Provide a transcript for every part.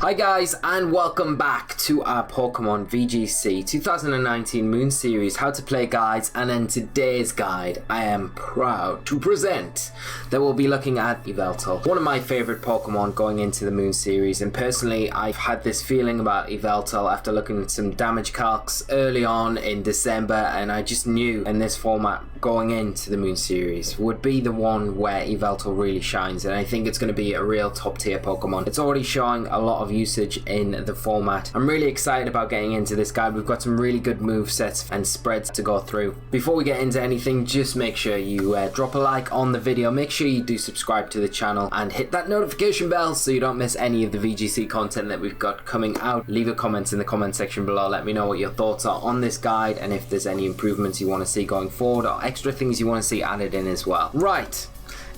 Hi guys, and welcome back to our Pokémon VGC 2019 Moon Series How to Play guides, and in today's guide I am proud to present that we'll be looking at Yveltal, one of my favourite Pokémon going into the Moon Series, and personally I've had this feeling about Yveltal after looking at some damage calcs early on in December, and I just knew in this format going into the Moon Series would be the one where Yveltal really shines, and I think it's going to be a real top tier Pokémon. It's already showing a lot of usage in the format. I'm really excited about getting into this guide. We've got some really good move sets and spreads to go through. Before we get into anything, just make sure you drop a like on the video, make sure you do subscribe to the channel and hit that notification bell so you don't miss any of the VGC content that we've got coming out. Leave a comment in the comment section below, let me know what your thoughts are on this guide and if there's any improvements you want to see going forward or extra things you want to see added in as well. Right,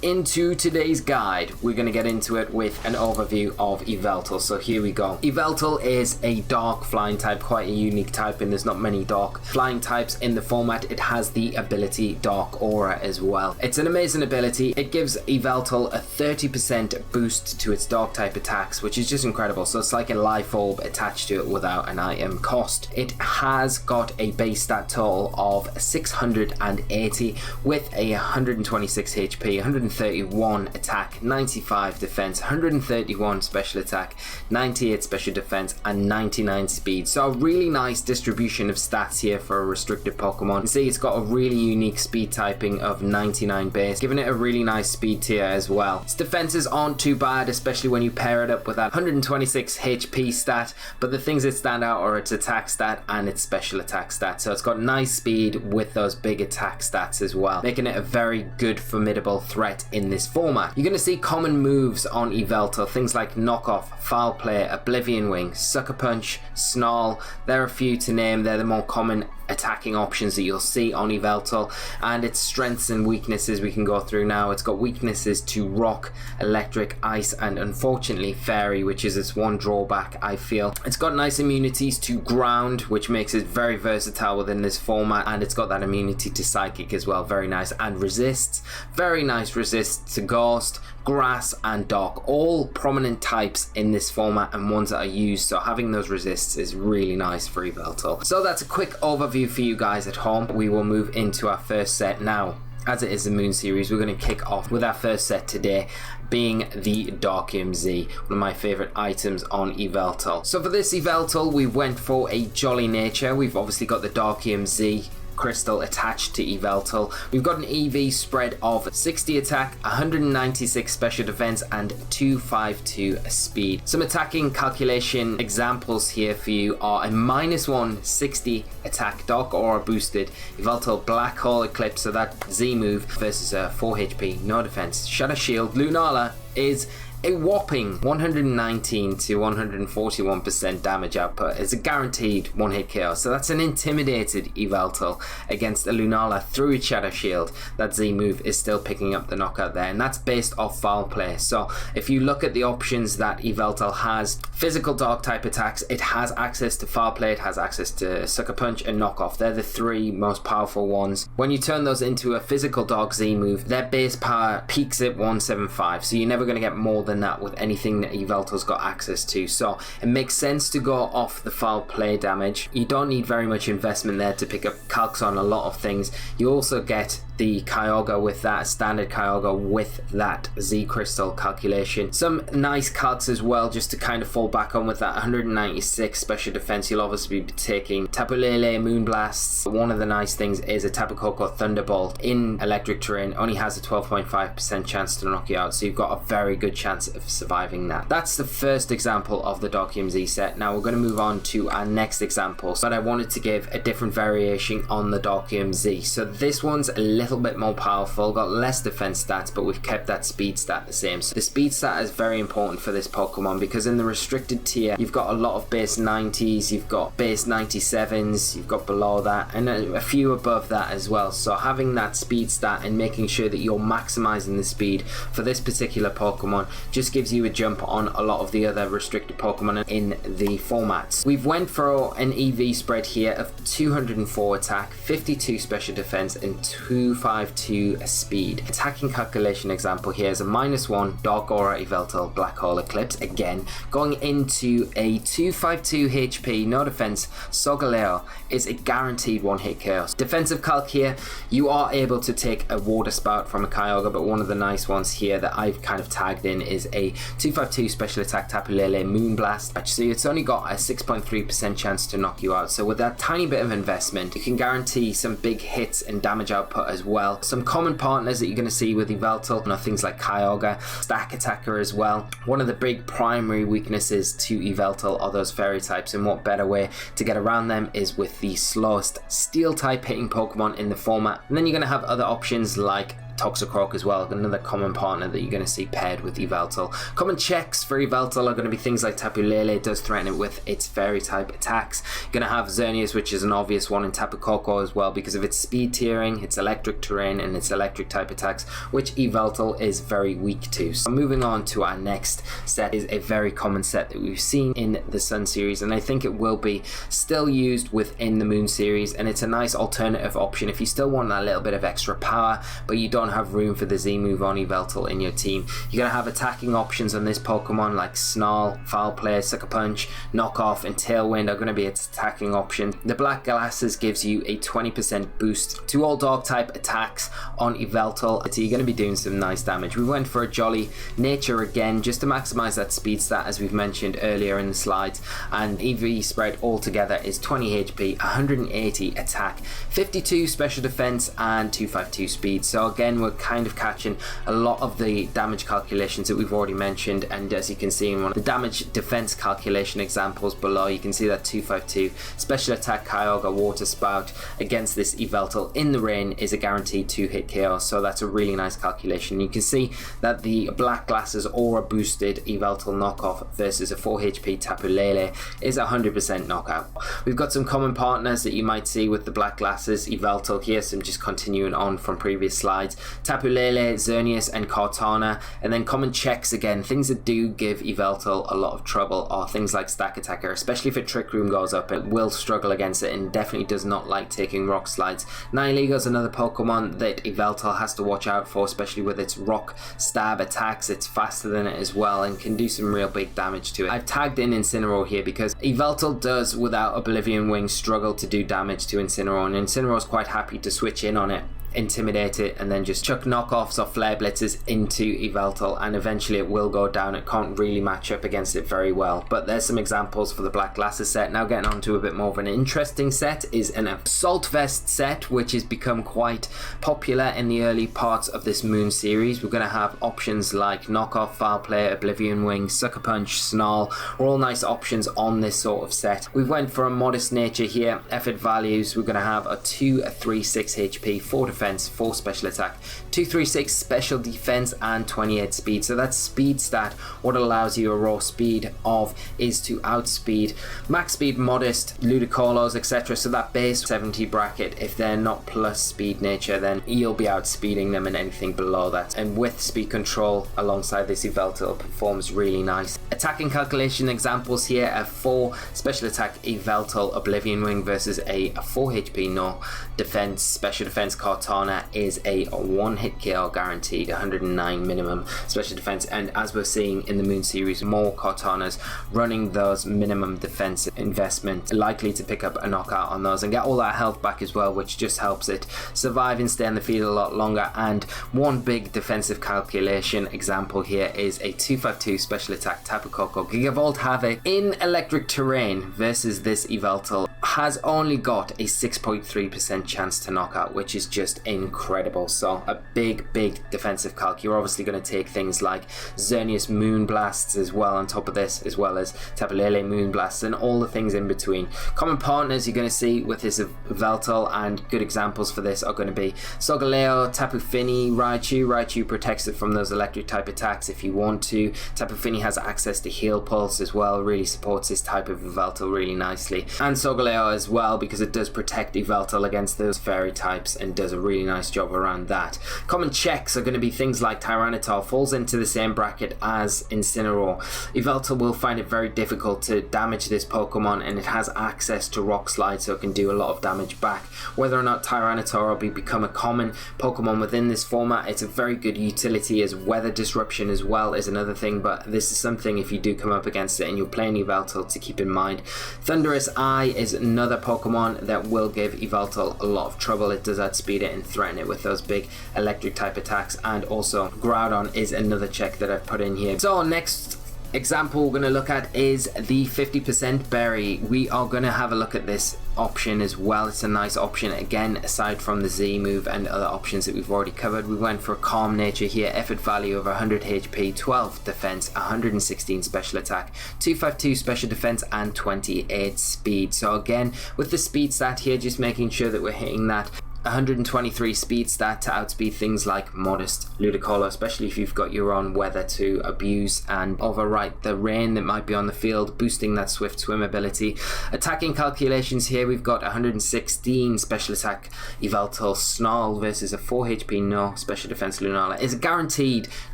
into today's guide, we're going to get into it with an overview of Yveltal. So here we go. Yveltal is a dark flying type, quite a unique type, and there's not many dark flying types in the format. It has the ability Dark Aura as well. It's an amazing ability. It gives Yveltal a 30% boost to its dark type attacks, which is just incredible. So it's like a life orb attached to it without an item cost. It has got a base stat total of 680 with a 126 HP, 131 attack, 95 defense, 131 special attack, 98 special defense, and 99 speed. So a really nice distribution of stats here for a restricted Pokemon. You can see it's got a really unique speed typing of 99 base, giving it a really nice speed tier as well. Its defenses aren't too bad, especially when you pair it up with that 126 HP stat, but the things that stand out are its attack stat and its special attack stat. So it's got nice speed with those big attack stats as well, making it a very good formidable threat in this format. You're going to see common moves on Yveltal, things like Knock Off, Foul Play, Oblivion Wing, Sucker Punch, Snarl. There are a few to name. They're the more common attacking options that you'll see on Yveltal, and its strengths and weaknesses we can go through now. It's got weaknesses to Rock, Electric, Ice, and unfortunately Fairy, which is its one drawback, I feel. It's got nice immunities to Ground, which makes it very versatile within this format, and it's got that immunity to Psychic as well, very nice, and Resists, very nice resists to Ghost, Grass, and Dark, all prominent types in this format and ones that are used, so having those resists is really nice for Yveltal. So that's a quick overview for you guys at home. We will move into our first set now. As it is the Moon Series, we're going to kick off with our first set today, being the Darkium Z, one of my favourite items on Yveltal. So for this Yveltal, we went for a Jolly Nature. We've obviously got the Darkium Z crystal attached to Yveltal. We've got an EV spread of 60 attack, 196 special defense, and 252 speed. Some attacking calculation examples here for you are a -1 60 attack Dark Aura boosted Yveltal Black Hole Eclipse, so that Z move versus a 4 HP, no defense. Shadow Shield Lunala is a whopping 119 to 141% damage output. It's a guaranteed one-hit KO, so that's an intimidated Yveltal against a Lunala through its Shadow Shield. That Z move is still picking up the knockout there, and that's based off Foul Play. So if you look at the options that Yveltal has, physical dark type attacks, it has access to Foul Play, it has access to Sucker Punch and Knock Off. They're the three most powerful ones. When you turn those into a physical dark Z move, their base power peaks at 175, so you're never going to get more than that with anything that Yveltal's got access to. So it makes sense to go off the Foul Play damage. You don't need very much investment there to pick up calcs on a lot of things. You also get the Kyogre with that, standard Kyogre with that Z crystal calculation. Some nice calcs as well just to kind of fall back on with that 196 special defense. You'll obviously be taking Tapu Lele Moonblasts. One of the nice things is a Tapu Koko Thunderbolt in electric terrain only has a 12.5% chance to knock you out, so you've got a very good chance of surviving that. That's the first example of the Darkium Z set. Now we're going to move on to our next example, but I wanted to give a different variation on the Darkium Z. So this one's a little bit more powerful, got less defense stats, but we've kept that speed stat the same. So the speed stat is very important for this Pokemon because in the restricted tier you've got a lot of base 90s, you've got base 97s, you've got below that, and a few above that as well. So having that speed stat and making sure that you're maximizing the speed for this particular Pokemon just gives you a jump on a lot of the other restricted Pokemon in the formats. We've went for an EV spread here of 204 attack, 52 special defense, and 2 252 speed. Attacking calculation example here is a -1 Dark Aura Yveltal Black Hole Eclipse, again going into a 252 HP, no defense. Solgaleo is a guaranteed one hit KO. Defensive calc here, you are able to take a water spout from a Kyogre, but one of the nice ones here that I've kind of tagged in is a 252 special attack Tapu Lele Moonblast. So it's only got a 6.3% chance to knock you out. So with that tiny bit of investment, you can guarantee some big hits and damage output as well. Some common partners that you're going to see with Yveltal are things like Kyogre, Stack Attacker as well. One of the big primary weaknesses to Yveltal are those fairy types, and what better way to get around them is with the slowest steel type hitting Pokemon in the format. And then you're going to have other options like Toxicroak as well, another common partner that you're going to see paired with Yveltal. Common checks for Yveltal are going to be things like Tapu Lele does threaten it with its fairy type attacks. You're going to have Xerneas, which is an obvious one, in Tapu Koko as well because of its speed tiering, its electric terrain and its electric type attacks, which Yveltal is very weak to. So moving on to our next set is a very common set that we've seen in the Sun series, and I think it will be still used within the Moon series, and it's a nice alternative option if you still want that little bit of extra power but you don't have room for the Z move on Yveltal in your team. You're going to have attacking options on this Pokemon like Snarl, Foul Play, Sucker Punch, Knock Off and Tailwind are going to be its attacking options. The Black Glasses gives you a 20% boost to all Dark type attacks on Yveltal, so you're going to be doing some nice damage. We went for a Jolly Nature again just to maximize that speed stat as we've mentioned earlier in the slides, and EV spread altogether is 20 HP, 180 attack, 52 special defense and 252 speed. So again, we're kind of catching a lot of the damage calculations that we've already mentioned, and as you can see in one of the damage defense calculation examples below, you can see that 252 special attack Kyogre Water Spout against this Yveltal in the rain is a guaranteed 2-hit KO, so that's a really nice calculation. You can see that the Black Glasses Aura boosted Yveltal knockoff versus a 4 HP Tapu Lele is 100% knockout. We've got some common partners that you might see with the Black Glasses Yveltal here, so I'm just continuing on from previous slides. Tapu Lele, Xerneas and Kartana, and then common checks again. Things that do give Yveltal a lot of trouble are things like Stack Attacker, especially if a Trick Room goes up. It will struggle against it and definitely does not like taking rock slides. Nihilego is another Pokemon that Yveltal has to watch out for, especially with its rock stab attacks. It's faster than it as well and can do some real big damage to it. I've tagged in Incineroar here because Yveltal does, without Oblivion Wing, struggle to do damage to Incineroar, and Incineroar is quite happy to switch in on it, intimidate it, and then just chuck knockoffs or flare blitzes into Yveltal, and eventually it will go down. It can't really match up against it very well, but there's some examples for the Black Glasses set. Now getting on to a bit more of an interesting set is an Assault Vest set, which has become quite popular in the early parts of this Moon series. We're going to have options like Knockoff, Foul Play, Oblivion Wing, Sucker Punch, Snarl are all nice options on this sort of set. We went for a modest nature here. Effort values, we're going to have a 2, a 3, 6 HP, 4 defense, 4 special attack, 236 special defense and 28 speed. So that speed stat, what allows you a raw speed of is to outspeed max speed modest Ludicolo, etc. So that base 70 bracket, if they're not plus speed nature, then you'll be outspeeding them, and anything below that. And with speed control alongside this Yveltal performs really nice. Attacking calculation examples here are 4 special attack Yveltal Oblivion Wing versus a 4 HP no defense special defense Kartana is a 1-hit KO guaranteed, 109 minimum special defense, and as we're seeing in the Moon series, more Kartanas running those minimum defense investment, likely to pick up a knockout on those and get all that health back as well, which just helps it survive and stay on the field a lot longer. And one big defensive calculation example here is a 252 special attack Tapu Koko Gigavolt Havoc in electric terrain versus this Yveltal has only got a 6.3% chance to knock out, which is just incredible. So a big defensive calc. You're obviously going to take things like Xerneas Moonblasts as well on top of this, as well as Tapu Lele Moonblasts and all the things in between. Common partners you're going to see with this Yveltal, and good examples for this are going to be Solgaleo, Tapu Fini, Raichu. Raichu protects it from those electric type attacks if you want to. Tapu Fini has access to Heal Pulse as well, really supports this type of Yveltal really nicely. And Solgaleo as well, because it does protect Yveltal against those fairy types and does a really nice job around that. Common checks are going to be things like Tyranitar falls into the same bracket as Incineroar. Yveltal will find it very difficult to damage this Pokemon, and it has access to Rock Slide, so it can do a lot of damage back. Whether or not Tyranitar will become a common Pokemon within this format, it's a very good utility as Weather Disruption as well is another thing, but this is something if you do come up against it and you're playing Yveltal to keep in mind. Thunderous Eye is another Pokemon that will give Yveltal a lot of trouble. It does outspeed it and threaten it with those big electric type attacks, and also Groudon is another check that I've put in here. So next example we're going to look at is the 50% berry. We are going to have a look at this option as well. It's a nice option again, aside from the Z move and other options that we've already covered. We went for a calm nature here, effort value of 100 HP, 12 defense, 116 special attack, 252 special defense, and 28 speed. So again, with the speed stat here, just making sure that we're hitting that 123 speed stat to outspeed things like Modest Ludicolo, especially if you've got your own weather to abuse and overwrite the rain that might be on the field, boosting that swift swim ability. Attacking calculations here, we've got 116 special attack Yveltal Snarl versus a 4 HP no special defense Lunala is guaranteed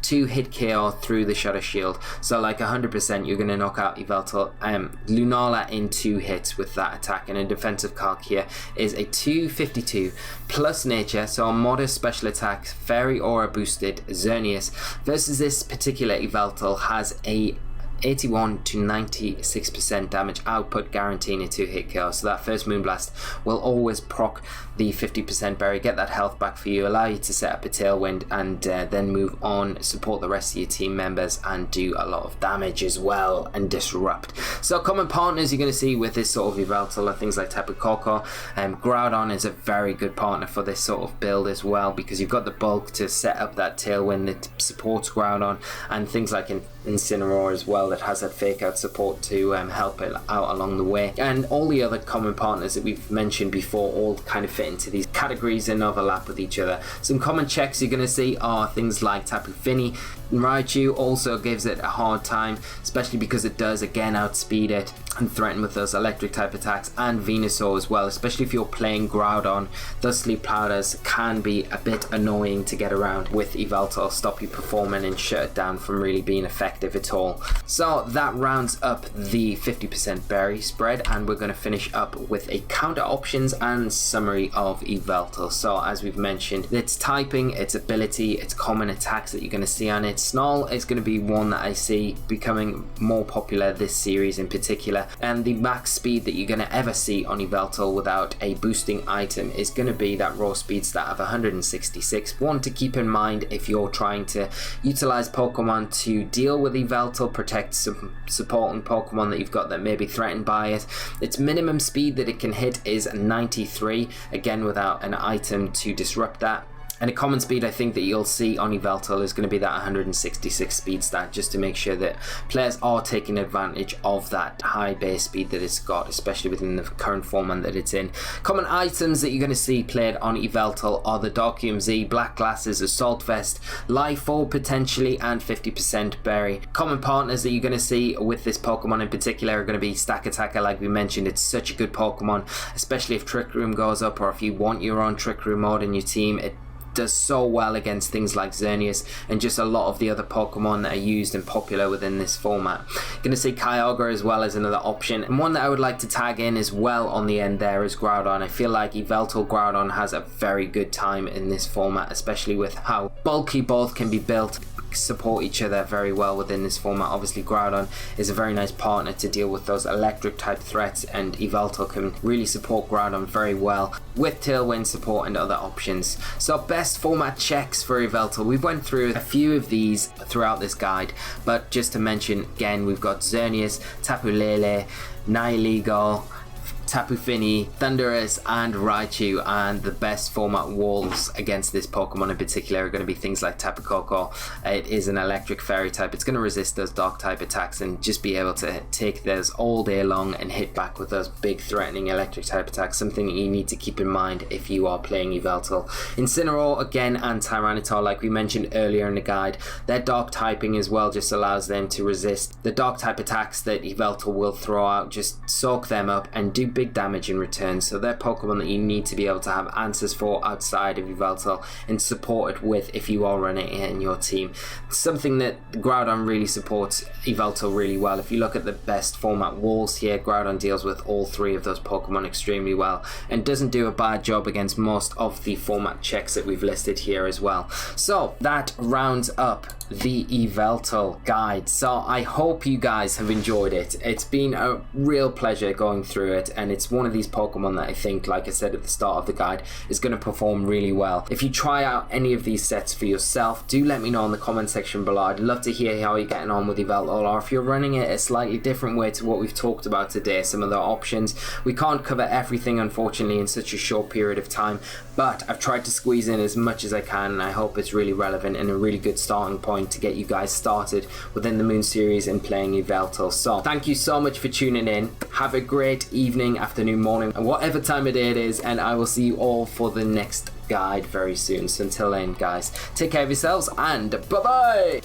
to hit KO through the Shadow Shield, so like 100% you're going to knock out Yveltal Lunala in 2 hits with that attack. And a defensive calc here is a 252 plus nature, so a modest special attack fairy aura boosted Xerneas versus this particular Yveltal has a 81 to 96% damage output, guaranteeing a 2-hit KO. So that first Moonblast will always proc the 50% berry, get that health back for you, allow you to set up a Tailwind, and then move on, support the rest of your team members, and do a lot of damage as well, and disrupt. So common partners you're going to see with this sort of Yveltal are things like Tapu Koko. Groudon is a very good partner for this sort of build as well, because you've got the bulk to set up that Tailwind that supports Groudon, and things like Incineroar as well that has that fake out support to help it out along the way. And all the other common partners that we've mentioned before all kind of fit into these categories and overlap with each other. Some common checks you're going to see are things like Tapu Fini. Raichu also gives it a hard time, especially because it does again outspeed it and threaten with those electric type attacks, and Venusaur as well, especially if you're playing Groudon. Those sleep powders can be a bit annoying to get around with Yveltal, stop you performing and shut it down from really being effective at all. So that rounds up the 50% berry spread, and we're going to finish up with a counter options and summary of Yveltal. So as we've mentioned, its typing, its ability, its common attacks that you're going to see on it. Snarl is going to be one that I see becoming more popular this series in particular, and the max speed that you're going to ever see on Yveltal without a boosting item is going to be that raw speed stat of 166. One to keep in mind if you're trying to utilize Pokemon to deal with Yveltal, protect some supporting Pokemon that you've got that may be threatened by it. Its minimum speed that it can hit is 93, again without an item to disrupt that. And a common speed I think that you'll see on Yveltal is going to be that 166 speed stat, just to make sure that players are taking advantage of that high base speed that it's got, especially within the current format that it's in. Common items that you're going to see played on Yveltal are the Darkium Z, Black Glasses, Assault Vest, Life Orb potentially, and 50% Berry. Common partners that you're going to see with this Pokemon in particular are going to be Stack Attacker. Like we mentioned, it's such a good Pokemon, especially if Trick Room goes up, or if you want your own Trick Room mode in your team. It does so well against things like Xerneas and just a lot of the other Pokemon that are used and popular within this format. Going to see Kyogre as well as another option, and one that I would like to tag in as well on the end there is Groudon. I feel like Yveltal Groudon has a very good time in this format, especially with how bulky both can be built, support each other very well within this format. Obviously Groudon is a very nice partner to deal with those electric type threats, and Yveltal can really support Groudon very well with Tailwind support and other options. So best format checks for Yveltal. We went through a few of these throughout this guide, but just to mention again, we've got Xerneas, Tapu Lele, Nihilego, Tapu Fini, Thundurus, and Raichu, and the best format walls against this Pokemon in particular are going to be things like Tapu Koko. It is an electric fairy type. It's going to resist those dark type attacks and just be able to take those all day long and hit back with those big threatening electric type attacks, something that you need to keep in mind if you are playing Yveltal. Incineroar again and Tyranitar, like we mentioned earlier in the guide, their dark typing as well just allows them to resist the dark type attacks that Yveltal will throw out, just soak them up and do big big damage in return, so they're Pokemon that you need to be able to have answers for outside of Yveltal and support it with if you are running it in your team. Something that Groudon really supports Yveltal really well. If you look at the best format walls here, Groudon deals with all three of those Pokemon extremely well and doesn't do a bad job against most of the format checks that we've listed here as well. So that rounds up the Yveltal guide. So I hope you guys have enjoyed it. It's been a real pleasure going through it, and it's one of these Pokemon that I think, like I said at the start of the guide, is going to perform really well. If you try out any of these sets for yourself, do let me know in the comment section below. I'd love to hear how you're getting on with Yveltal, or if you're running it a slightly different way to what we've talked about today, some of the options. We can't cover everything, unfortunately, in such a short period of time, but I've tried to squeeze in as much as I can, and I hope it's really relevant and a really good starting point to get you guys started within the Moon series and playing Yveltal. So thank you so much for tuning in. Have a great evening, afternoon, morning, and whatever time of day it is, and I will see you all for the next guide very soon. So until then, guys, take care of yourselves and bye bye.